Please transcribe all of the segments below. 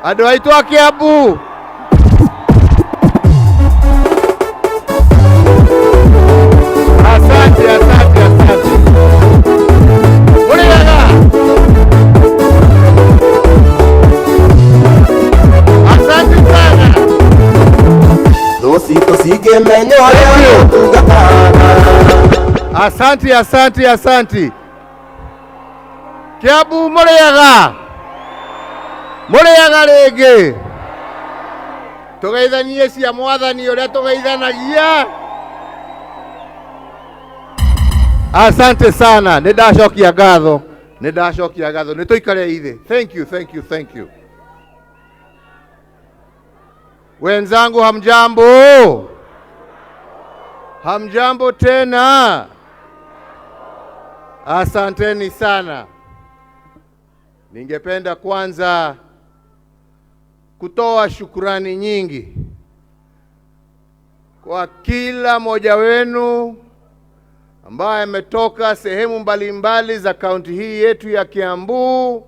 Ado aitwa Kiambu. Asante. Muriaga. Asante sana. Dosito sige menyoya tugatana. Asante. Kiambu muriaga. Muriaga rĩngĩ. Tũgeithanie cia mwathani ũrĩa tũgeithanagia. Asante sana. Nĩndacokia ngatho. Nĩtũikare ithe. Thank you. Wenzangu hamjambo? Hamjambo tena? Asanteni sana. Ningependa kwanza kutoa shukrani nyingi kwa kila mmoja wenu ambaye ametoka sehemu mbalimbali za kaunti hii yetu ya Kiambu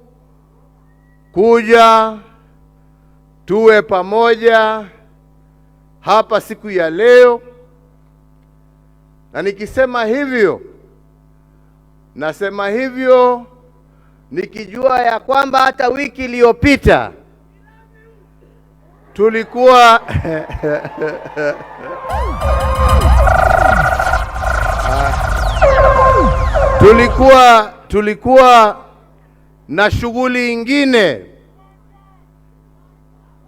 kuja tuwe pamoja hapa siku ya leo. Na nikisema hivyo, nasema hivyo nikijua ya kwamba hata wiki iliyopita tulikuwa na shughuli ingine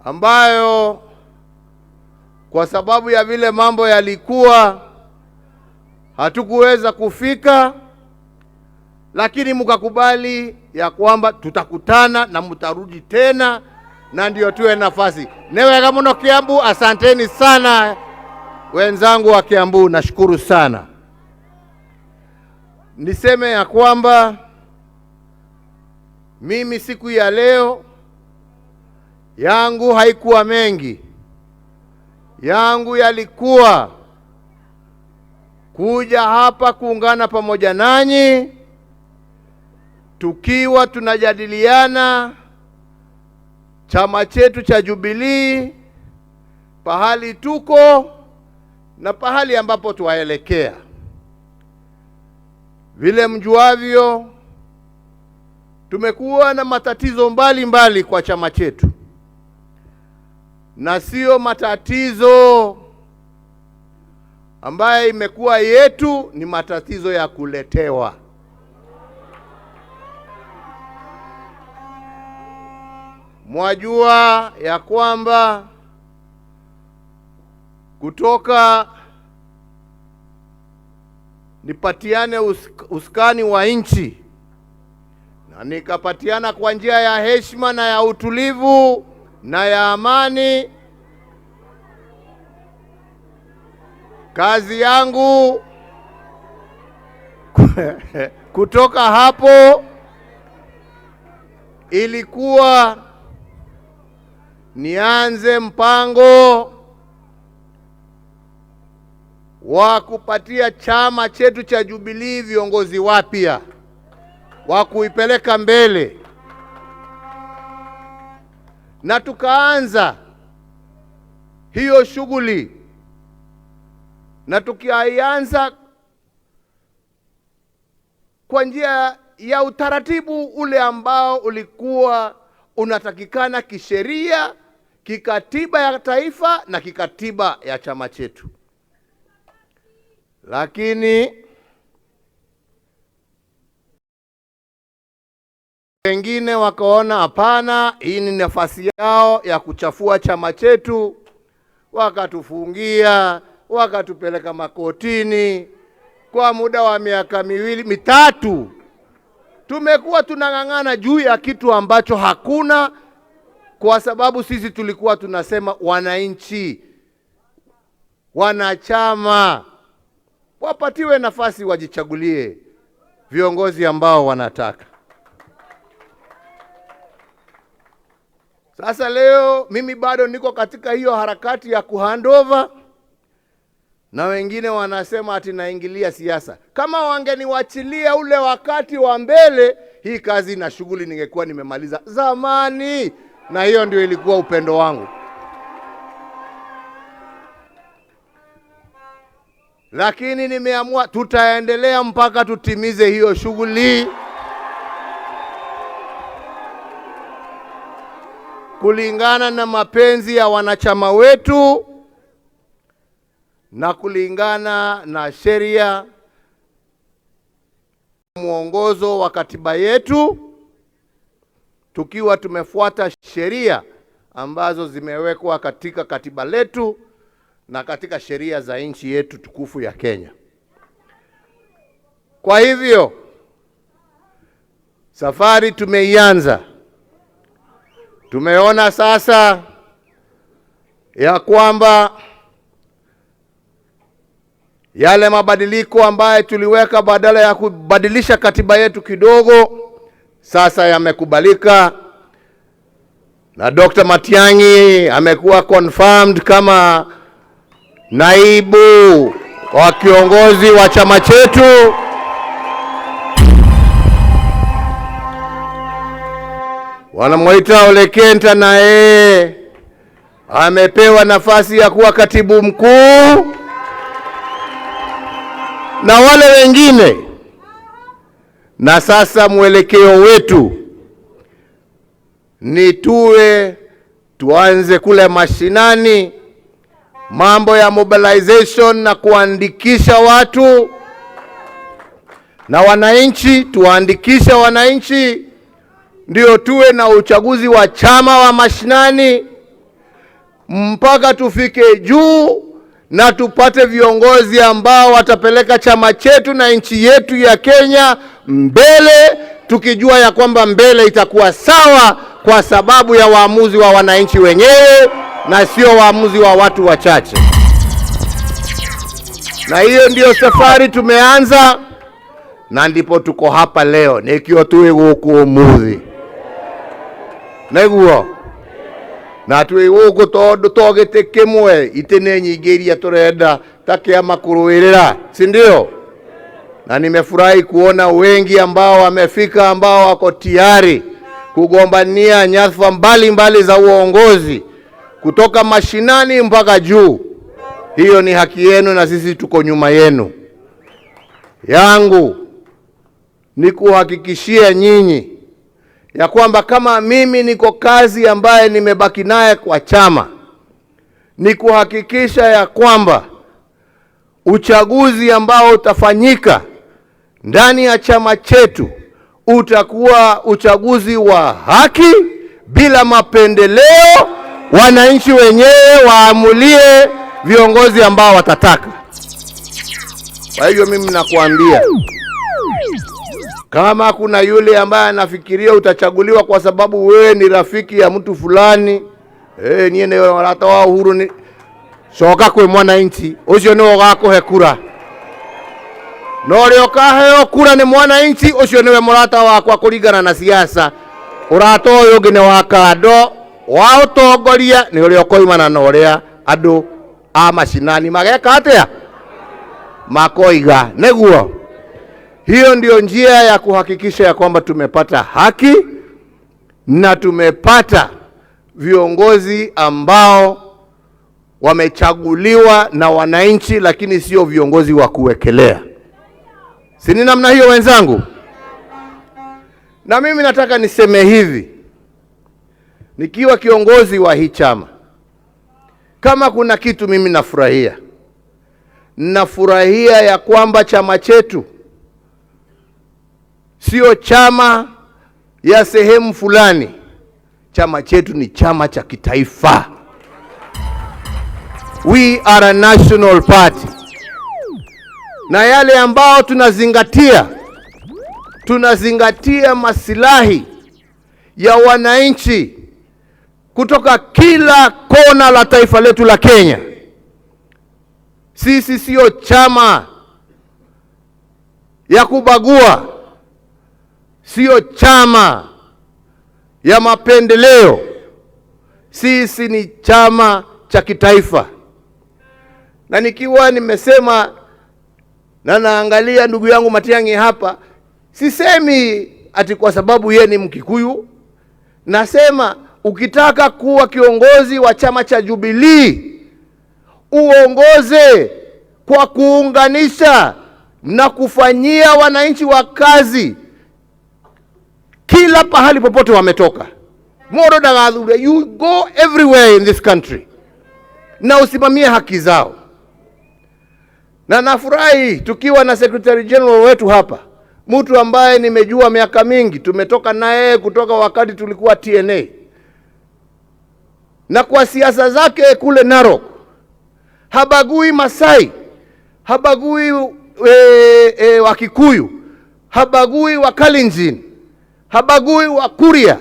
ambayo kwa sababu ya vile mambo yalikuwa hatukuweza kufika, lakini mkakubali ya kwamba tutakutana na mtarudi tena na ndio tuwe nafasi. Newega muno Kiambu. Asanteni sana wenzangu wa Kiambu, nashukuru sana. Niseme ya kwamba mimi siku ya leo yangu haikuwa mengi. Yangu yalikuwa kuja hapa kuungana pamoja nanyi tukiwa tunajadiliana chama chetu cha Jubilee, pahali tuko na pahali ambapo tuwaelekea. Vile mjuavyo, tumekuwa na matatizo mbalimbali kwa chama chetu, na sio matatizo ambaye imekuwa yetu, ni matatizo ya kuletewa. Mwajua ya kwamba kutoka nipatiane uskani wa nchi na nikapatiana kwa njia ya heshima na ya utulivu na ya amani. Kazi yangu kutoka hapo ilikuwa nianze mpango wa kupatia chama chetu cha Jubilee viongozi wapya wa kuipeleka mbele, na tukaanza hiyo shughuli, na tukianza kwa njia ya utaratibu ule ambao ulikuwa unatakikana kisheria, kikatiba ya taifa na kikatiba ya chama chetu. Lakini wengine wakaona hapana, hii ni nafasi yao ya kuchafua chama chetu, wakatufungia, wakatupeleka makotini. Kwa muda wa miaka mitatu tumekuwa tunang'ang'ana juu ya kitu ambacho hakuna, kwa sababu sisi tulikuwa tunasema wananchi, wanachama wapatiwe nafasi wajichagulie viongozi ambao wanataka. Sasa leo mimi bado niko katika hiyo harakati ya kuhandover, na wengine wanasema ati naingilia siasa. Kama wangeniwachilia ule wakati wa mbele, hii kazi na shughuli ningekuwa nimemaliza zamani. na hiyo ndio ilikuwa upendo wangu. Lakini nimeamua tutaendelea mpaka tutimize hiyo shughuli kulingana na mapenzi ya wanachama wetu na kulingana na sheria, mwongozo wa katiba yetu, tukiwa tumefuata sheria ambazo zimewekwa katika katiba letu na katika sheria za nchi yetu tukufu ya Kenya. Kwa hivyo safari tumeianza. Tumeona sasa ya kwamba yale mabadiliko ambayo tuliweka badala ya kubadilisha katiba yetu kidogo sasa yamekubalika, na Dr. Matiang'i amekuwa confirmed kama naibu wa kiongozi wa chama chetu. Wanamuita Ole Kenta naye amepewa nafasi ya kuwa katibu mkuu, na wale wengine. Na sasa mwelekeo wetu ni tuanze kule mashinani, mambo ya mobilization na kuandikisha watu na wananchi, tuandikisha wananchi ndio tuwe na uchaguzi wa chama wa mashinani mpaka tufike juu na tupate viongozi ambao watapeleka chama chetu na nchi yetu ya Kenya mbele, tukijua ya kwamba mbele itakuwa sawa kwa sababu ya waamuzi wa wananchi wenyewe na sio waamuzi wa watu wachache. Na hiyo ndio safari tumeanza, na ndipo tuko hapa leo nikio tuwe guku umuthi neguo na tuwe guku tondu togete kimwe itene nyingi iria turenda takiama kuruirira, si ndio? Na nimefurahi kuona wengi ambao wamefika, ambao wako tayari kugombania nyadhifa mbalimbali za uongozi kutoka mashinani mpaka juu. Hiyo ni haki yenu na sisi tuko nyuma yenu. Yangu ni kuhakikishia nyinyi ya kwamba kama mimi niko kazi ambaye nimebaki naye kwa chama, ni kuhakikisha ya kwamba uchaguzi ambao utafanyika ndani ya chama chetu utakuwa uchaguzi wa haki bila mapendeleo. Wananchi wenyewe waamulie viongozi ambao watataka. Kwa hivyo mimi nakuambia, kama kuna yule ambaye anafikiria utachaguliwa kwa sababu wewe ni rafiki ya mtu fulani, niene waratoa uhuru ni shoka kwe mwananchi ucio niwe ugakuhe kura. No rio kaheo kura ni mwananchi ucio niwe murata wakwa kuringana na siasa. Urata uyu ungi ni wa kando wa utongoria ni uria koimana na uria andu a mashinani mageka atia makoiga neguo. Hiyo ndio njia ya kuhakikisha ya kwamba tumepata haki na tumepata viongozi ambao wamechaguliwa na wananchi, lakini sio viongozi wa kuwekelea. Si ni namna hiyo wenzangu? Na mimi nataka niseme hivi, nikiwa kiongozi wa hii chama, kama kuna kitu mimi nafurahia ya kwamba chama chetu sio chama ya sehemu fulani. Chama chetu ni chama cha kitaifa. We are a national party. Na yale ambao tunazingatia masilahi ya wananchi kutoka kila kona la taifa letu la Kenya. Sisi sio chama ya kubagua, sio chama ya mapendeleo. Sisi ni chama cha kitaifa. Na nikiwa nimesema na naangalia ndugu yangu Matiang'i hapa, sisemi ati kwa sababu yeye ni Mkikuyu. Nasema ukitaka kuwa kiongozi wa chama cha Jubilee, uongoze kwa kuunganisha na kufanyia wananchi wa kazi kila pahali popote wametoka. Moro dagadhure, you go everywhere in this country na usimamie haki zao. Na nafurahi tukiwa na Secretary General wetu hapa, mtu ambaye nimejua miaka mingi, tumetoka naye kutoka wakati tulikuwa TNA, na kwa siasa zake kule Narok habagui Masai, habagui wa Kikuyu, habagui wa Kalenjin, habagui wa Kuria.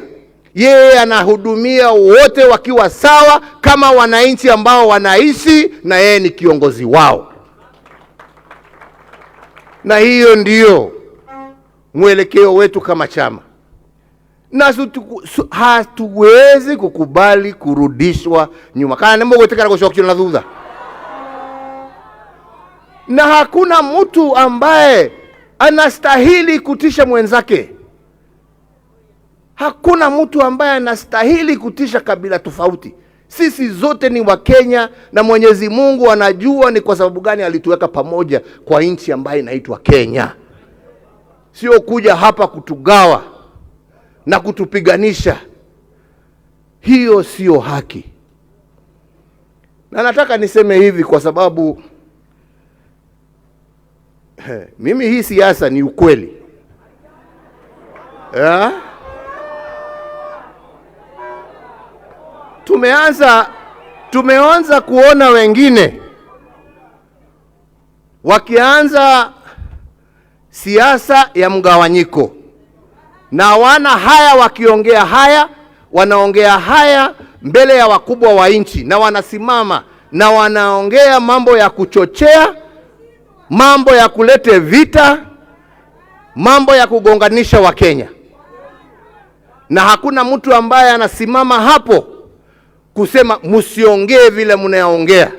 Yeye anahudumia wote wakiwa sawa kama wananchi ambao wanaishi na yeye ni kiongozi wao. Na hiyo ndiyo mwelekeo wetu kama chama. Na hatuwezi kukubali kurudishwa nyuma. Kana nembo gotekana kushokyo na dhudha. Na hakuna mtu ambaye anastahili kutisha mwenzake. Hakuna mtu ambaye anastahili kutisha kabila tofauti. Sisi zote ni Wakenya na Mwenyezi Mungu anajua ni kwa sababu gani alituweka pamoja kwa nchi ambayo inaitwa Kenya. Sio kuja hapa kutugawa na kutupiganisha. Hiyo sio haki. Na nataka niseme hivi kwa sababu mimi hii siasa ni ukweli. Tumeanza kuona wengine wakianza siasa ya mgawanyiko, na wana haya wakiongea haya, wanaongea haya mbele ya wakubwa wa nchi, na wanasimama na wanaongea mambo ya kuchochea, mambo ya kulete vita, mambo ya kugonganisha Wakenya. Na hakuna mtu ambaye anasimama hapo kusema msiongee vile mnaongea.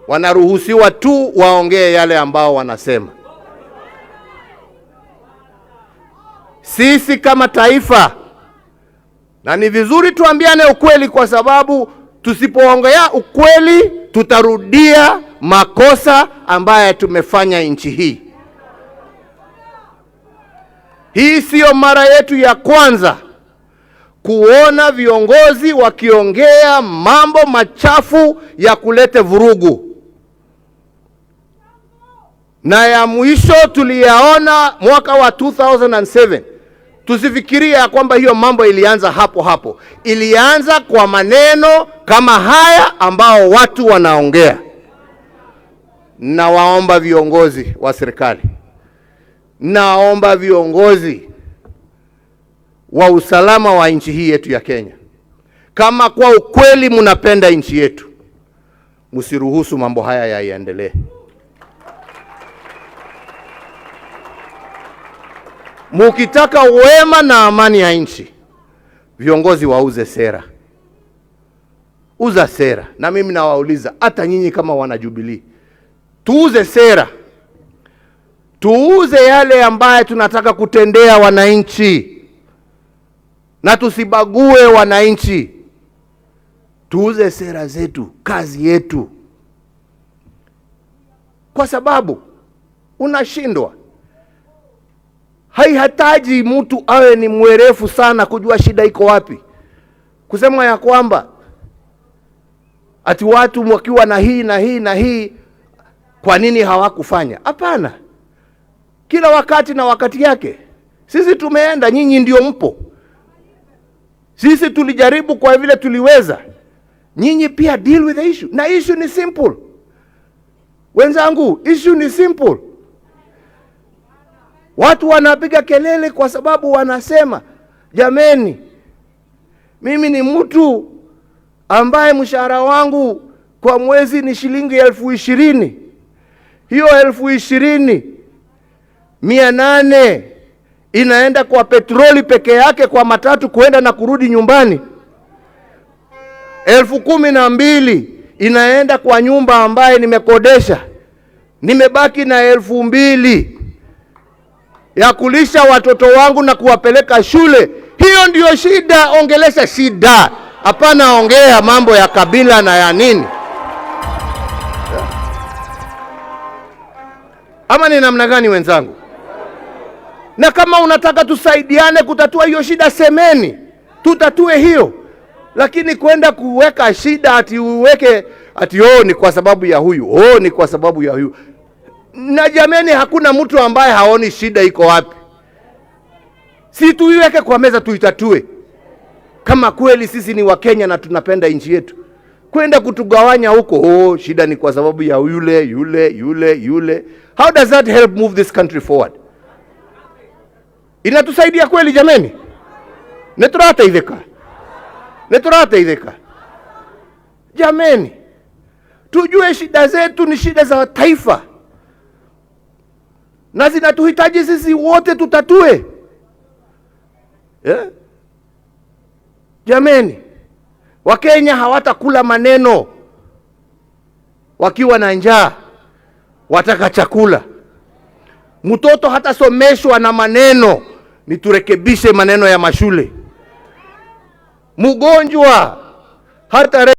Wanaruhusiwa tu waongee yale ambao wanasema. Sisi kama taifa, na ni vizuri tuambiane ukweli, kwa sababu tusipoongea ukweli tutarudia makosa ambaye tumefanya nchi hii. Hii sio mara yetu ya kwanza kuona viongozi wakiongea mambo machafu ya kulete vurugu. Na ya mwisho tuliyaona mwaka wa 2007. Tusifikiria kwamba hiyo mambo ilianza hapo hapo. Ilianza kwa maneno kama haya ambao watu wanaongea. Na waomba viongozi wa serikali, naomba viongozi wa usalama wa nchi hii yetu ya Kenya, kama kwa ukweli mnapenda nchi yetu, msiruhusu mambo haya yaendelee. Mukitaka wema na amani ya nchi, viongozi wauze sera. Uza sera. Na mimi nawauliza, hata nyinyi kama wana Jubilee, tuuze sera. Tuuze yale ambaye tunataka kutendea wananchi, na tusibague wananchi. Tuuze sera zetu, kazi yetu. Kwa sababu unashindwa. Haihitaji mtu awe ni mwerefu sana kujua shida iko wapi. Kusema ya kwamba ati watu wakiwa na hii na hii na hii, kwa nini hawakufanya? Hapana. Kila wakati na wakati yake. Sisi tumeenda, nyinyi ndio mpo. Sisi tulijaribu kwa vile tuliweza. Nyinyi pia deal with the issue. Na issue ni simple. Wenzangu, issue ni simple. Watu wanapiga kelele kwa sababu wanasema, jameni, mimi ni mtu ambaye mshahara wangu kwa mwezi ni shilingi 20,000. Hiyo 20,800 inaenda kwa petroli peke yake kwa matatu kuenda na kurudi nyumbani. 12,000 inaenda kwa nyumba ambaye nimekodesha. Nimebaki na 2,000 ya kulisha watoto wangu na kuwapeleka shule. Hiyo ndio shida, ongelesha shida. Hapana ongea mambo ya kabila na ya nini. Ama ni namna gani wenzangu? Na kama unataka tusaidiane kutatua hiyo shida, semeni, tutatue hiyo. Lakini kwenda kuweka shida ati uweke ati ni kwa sababu ya huyu, ni kwa sababu ya huyu. Na jameni, hakuna mtu ambaye haoni shida iko wapi. Si tuiweke kwa meza tuitatue. Kama kweli sisi ni Wakenya na tunapenda nchi yetu. Kwenda kutugawanya huko, shida ni kwa sababu ya yule. How does that help move this country forward? Inatusaidia kweli jameni? Neturateitheka. Jameni, tujue shida zetu ni shida za taifa. Na zinatuhitaji sisi wote tutatue. Jameni, Wakenya hawatakula maneno wakiwa na njaa, wataka chakula. Mtoto hatasomeshwa na maneno, ni turekebishe maneno ya mashule. Mgonjwa hata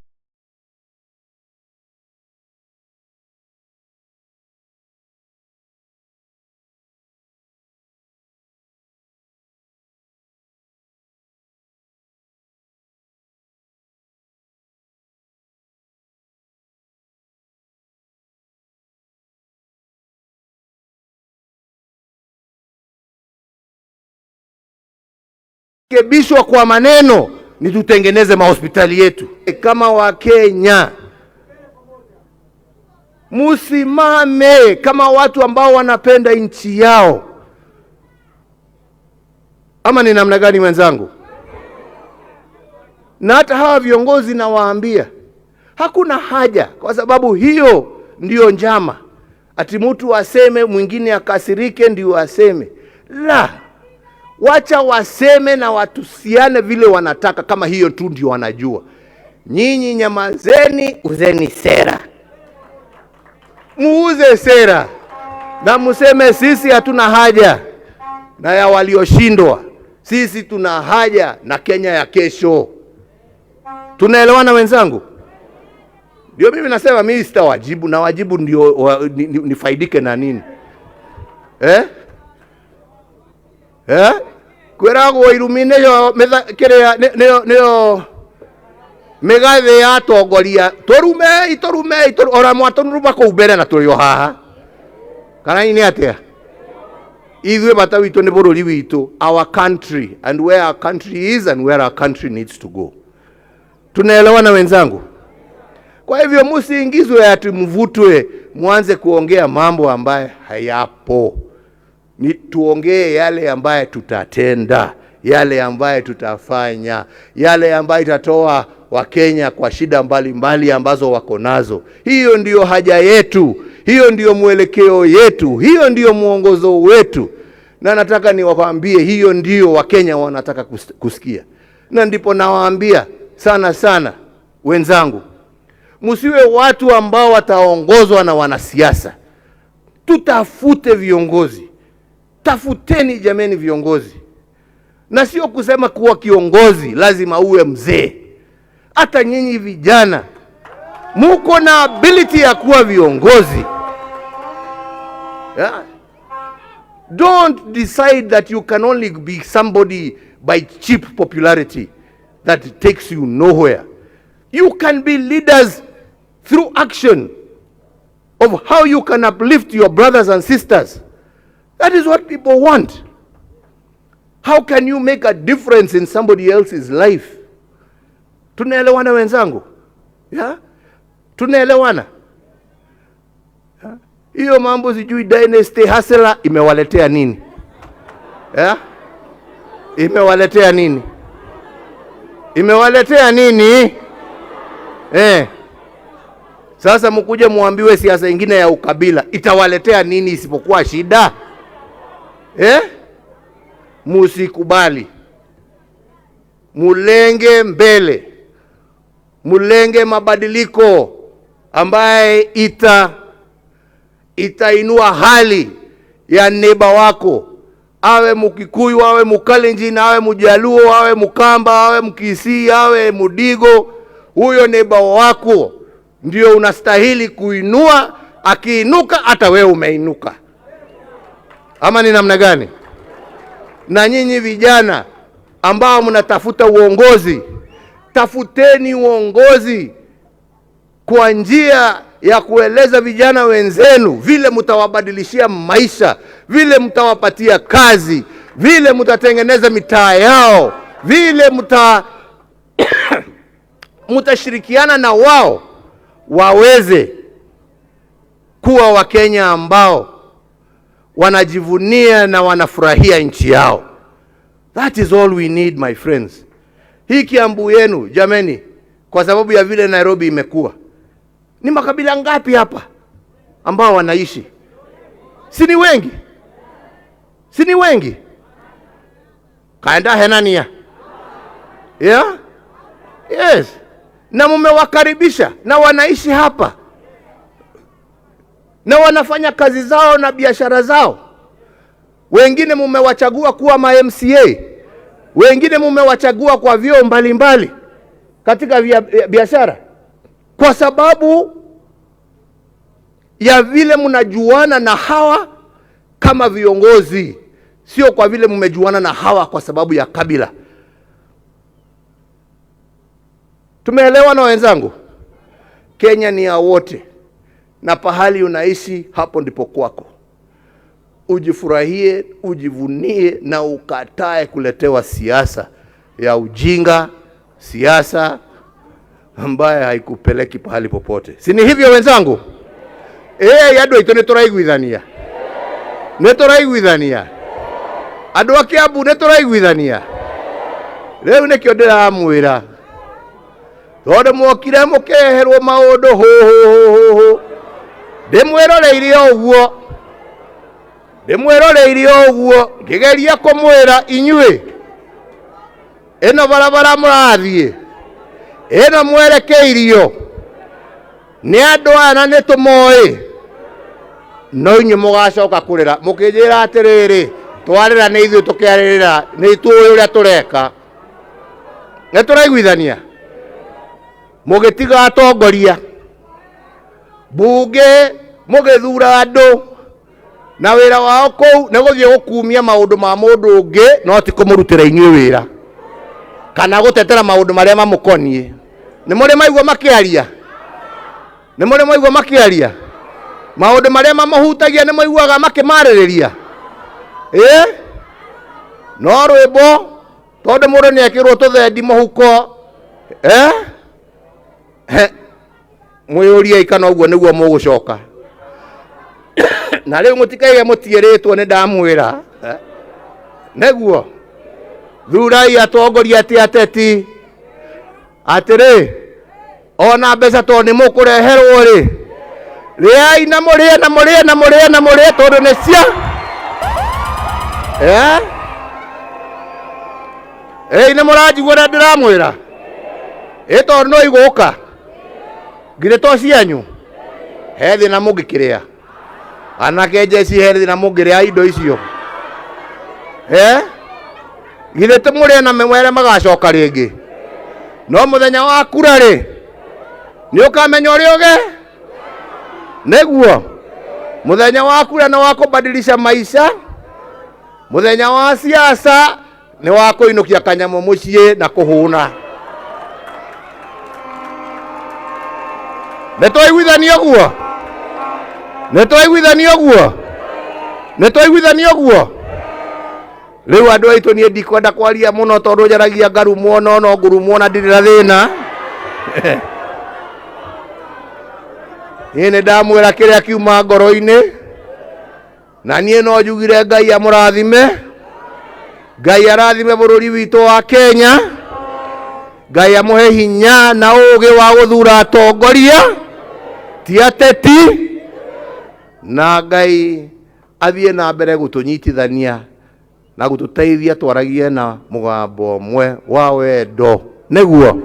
rekebishwa kwa maneno, ni tutengeneze mahospitali yetu. Kama Wakenya, musimame kama watu ambao wanapenda nchi yao. Ama ni namna gani wenzangu? Na hata hawa viongozi nawaambia, hakuna haja, kwa sababu hiyo ndio njama. Ati mtu aseme mwingine akasirike ndio aseme. La, wacha waseme na watusiane vile wanataka, kama hiyo tu ndio wanajua. Nyinyi nyamazeni, uzeni sera. Muuze sera na museme sisi hatuna haja na ya walioshindwa. Sisi tuna haja na Kenya ya kesho. Tunaelewana wenzangu? Ndio mimi nasema mimi sitawajibu, na wajibu ndio nifaidike na nini? Kwerago irumine yo kire neo megathe ya tongoria torume ora mwatonruba ko ubere na turiyo haha kana ini atia ithuĩ bata witũ nĩ bũrũri witũ, our country, and where our country is and where our country needs to go. Tunaelewana wenzangu? Kwa hivyo msiingizwe ati mvutwe mwanze kuongea mambo ambaye hayapo. Ni tuongee yale ambaye tutatenda, yale ambaye tutafanya, yale ambaye itatoa Wakenya kwa shida mbalimbali ambazo wako nazo. Hiyo ndiyo haja yetu, hiyo ndiyo mwelekeo yetu, hiyo ndiyo mwongozo wetu. Na nataka niwaambie hiyo ndiyo Wakenya wanataka kusikia. Na ndipo nawaambia sana wenzangu, msiwe watu ambao wataongozwa na wanasiasa. Tutafute viongozi. Tafuteni jameni viongozi. Na sio kusema kuwa kiongozi lazima uwe mzee. Hata nyinyi vijana muko na ability ya kuwa viongozi. Don't decide that you can only be somebody by cheap popularity that takes you nowhere. You can be leaders through action of how you can uplift your brothers and sisters. That is what people want. How can you make a difference in somebody else's life? Tunaelewana wenzangu? Tunaelewana? Hiyo mambo sijui dynasty hustler imewaletea nini? Imewaletea nini? Imewaletea nini? Sasa mkuje muambiwe siasa nyingine ya ukabila itawaletea nini isipokuwa shida? Musikubali. Mulenge mbele. Mulenge mabadiliko ambaye itainua hali ya neighbor wako, awe Mukikuyu, awe Mukalenjin, awe Mujaluo, awe Mukamba, awe Mkisii, awe Mudigo, huyo neighbor wako ndio unastahili kuinua. Akiinuka hata wewe umeinuka. Ama ni namna gani? Na nyinyi vijana ambao mnatafuta uongozi, tafuteni uongozi kwa njia ya kueleza vijana wenzenu vile mtawabadilishia maisha, vile mtawapatia kazi, vile mtatengeneza mitaa yao, vile mtashirikiana na wao waweze kuwa Wakenya ambao wanajivunia na wanafurahia nchi yao. That is all we need, my friends. Hii Kiambu yenu jameni, kwa sababu ya vile Nairobi imekuwa, ni makabila ngapi hapa ambao wanaishi? Si ni wengi? Si ni wengi? Kaenda henania. Yeah? Yes. Na mumewakaribisha na wanaishi hapa. Na wanafanya kazi zao na biashara zao. Wengine mumewachagua kuwa ma-MCA. Wengine mumewachagua kwa vyeo mbalimbali katika biashara. Kwa sababu ya vile mnajuana na hawa kama viongozi. Sio kwa vile mmejuana na hawa kwa sababu ya kabila. Tumeelewa na wenzangu? Kenya ni ya wote. Na pahali unaishi hapo ndipo kwako. Ujifurahie, ujivunie na ukatae kuletewa siasa ya ujinga, siasa ambaye haikupeleki pahali popote. Si ni hivyo wenzangu? Yado ito nituraiguithania. Nituraiguithania. Andu a Kiambu nituraiguithania. Riu nikio ndiramwira. Tondu mokire mukeherwo maundu ho. Ndimwiroreire oguo ngigeria kumwira inyue eno barabara murathie eno mwerekeirio ni andu ana nitumoi no inyu mugacoka kurira mukijira atiriri twarira ni ithu tukiaririra ni ithuĩ uria tureka nituraiguithania mugitiga atongoria bunge mugithura andu na wira wao kou na guthie gukumia maundu ma mundu ungi no ti kumurutira inyue wira kana gutetera maundu maria mamukonie. Ni muri maigua makiaria? Ni muri maigua makiaria? Maundu maria mamahutagia ni maiguaga makimaririria? No rwimbo tondu mundu ni ekirwo tuthendi muhuko mwiyuria ikana uguo niguo mugucoka. Na riu mutikaige mutieritwo ni ndamwira neguo thurai atongoria ati ateti atiri ona mbeca to ni mukureherwo ri riai na murie tondu ni cia ni muranjigua na ndiramwira tondu no iguka ngire to cianyu he thina mungikiria anake jeci he thina mungiria indo icio gire te murie na memwere magacoka ringi no muthenya wa kura ri ni ukamenya uria uge neguo muthenya wa kura na wa kubadilisha maisha muthenya wa siasa ni wa kuinukia kanyamu mucii na kuhuna. Nitwaiguithania guo riu andu aitu nie ndikwenda kwaria muno tondu njaragia ngarumwo no ngurumwo na ndirira thina ni ndamwira kiria kiuma ngoro-ini na nie no njugire Ngai amurathime. Ngai arathime bururi witu wa Kenya. Ngai amuhe hinya na ugi wa guthura atongoria ti ateti na Ngai athie na mbere gutunyitithania na gututeithia twaragie na mugambo mwe wa wendo neguo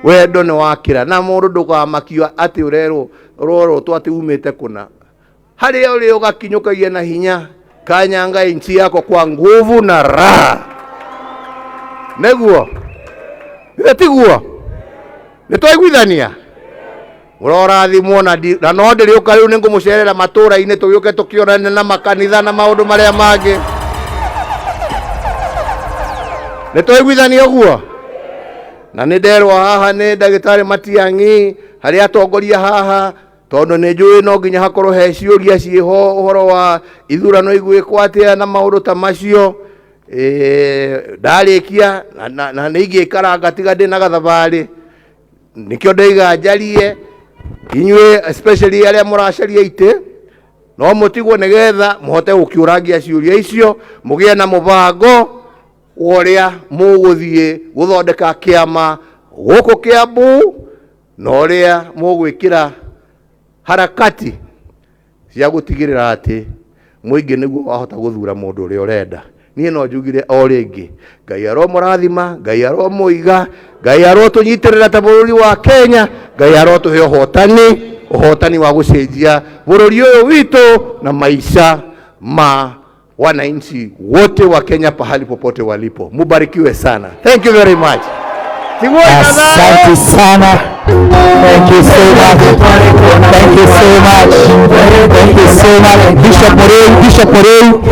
wendo ni wakira na mundu ndukamakio ati urero roro tu ati umite kuna hari uri ugakinyukagia na hinya kanyanga nchi yako kwa nguvu na raha. Neguo tiguo nitwaiguithania murathimwo na no ndiriuka riu ningumucerera matura-ini tuyuke tukionane na makanitha na maundu maria mangi. Nitwaiguithania uguo na ninderwa haha ni Ndagitari Matiang'i hari atongoria haha, tondu ni njui no nginya hakorwo he ciuria ciho uhoro wa ithurano igwikwo atia na maundu ta macio. Ndarikia na ningĩikaranga tiga ndĩ na gathabarĩ, nikĩo ndaiga njarie inyuĩ especially arĩa mũracaria itĩ no mũtigwo nĩgetha mũhote gũkĩũrangia ciũria icio, mũgĩe na mũbango ũrĩa mũgũthiĩ gũthondeka kĩama gũkũ Kiambu na ũrĩa mũgwĩkĩra harakati cia gũtigĩrĩra atĩ mũingĩ nĩguo wahota gũthura mũndũ ũrĩa ũrenda. Niĩ no njugire o rĩngĩ Ngai aromũrathima, Ngai aromũiga, Ngai arotũnyitĩrĩra ta bũrũri wa Kenya, Ngai arotũhe ũhotani wa gũcenjia bũrũri ũyũ witũ na maisha ma wananchi wote wa Kenya pahali popote walipo. Mubarikiwe sana. Thank you very much. Asante sana. Thank you so much. Thank you so much. Thank you so much. Bishop Moreu.